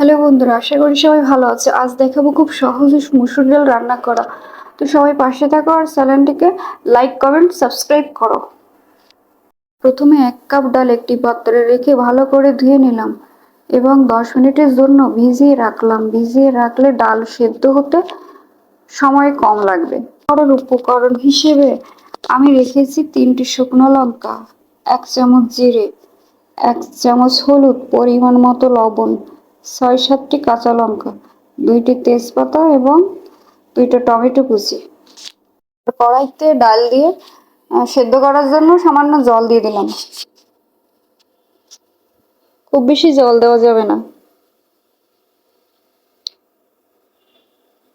Hello বন্ধুরা, আশা করি সবাই ভালো আছে। আজ দেখাবো খুব সহজে মসুর ডাল রান্না করা। তো সবাই পাশে থাকো আর চ্যানেলটিকে লাইক, কমেন্ট, সাবস্ক্রাইব করো। প্রথমে 1 কাপ ডাল একটি পাত্রে রেখে ভালো করে ধুয়ে নিলাম এবং 10 মিনিটের জন্য ভিজিয়ে রাখলাম। ভিজিয়ে রাখলে ডাল সেদ্ধ হতে সময় কম লাগবে। উপকরণ হিসেবে আমি রেখেছি 3টি শুকনো লঙ্কা, 1 চামচ জিরে, 1 চামচ হলুদ, পরিমাণ মতো লবণ, 6-7টি কাঁচা লঙ্কা, 2টি তেজপাতা এবং 2টা টমেটো কুচি। কড়াইতে ডাল দিয়ে সেদ্ধ করার জন্য সামান্য জল দিয়ে দিলাম। খুব বেশি জল দেওয়া যাবে না।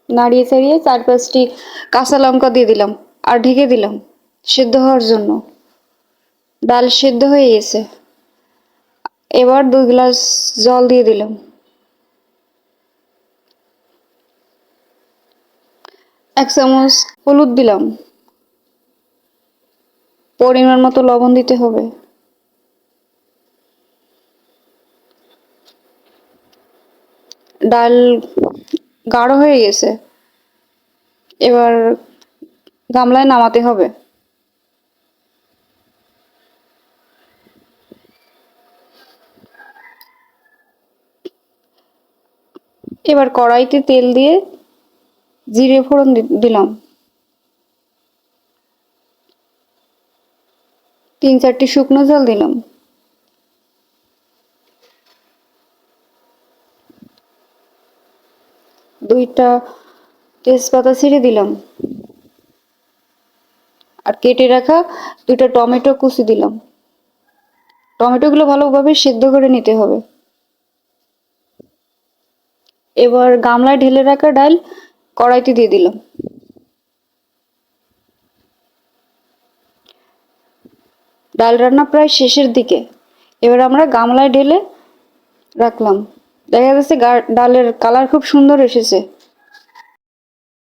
নাড়িয়ে চাড়িয়ে 4-5টি কাঁচা লঙ্কা দিয়ে দিলাম আর ঢেকে দিলাম সেদ্ধ হওয়ার জন্য। ডাল সেদ্ধ হয়ে গেছে। এবার 2 গ্লাস জল দিয়ে দিলাম। 1 চামচ হলুদ দিলাম। পরিমাণ মতো লবণ দিতে হবে। ডাল গাঢ় হয়ে গেছে। এবার গামলায় নামাতে হবে। এবার কড়াইতে তেল দিয়ে জিরে ফোড়ন দিলাম। 3-4টি শুকনো জল দিলাম। দুইটা তেজপাতা ছিঁড়ে দিলাম আর কেটে রাখা 2টা টমেটো কুচি দিলাম। টমেটোগুলো ভালোভাবে সেদ্ধ করে নিতে হবে। এবার গামলায় ঢেলে রাখা ডাল কড়াইতে দিয়ে দিলাম। ডাল রান্না প্রায় শেষের দিকে। এবার আমরা গামলায় ঢেলে রাখলাম। দেখা যাচ্ছে ডালের কালার খুব সুন্দর এসেছে।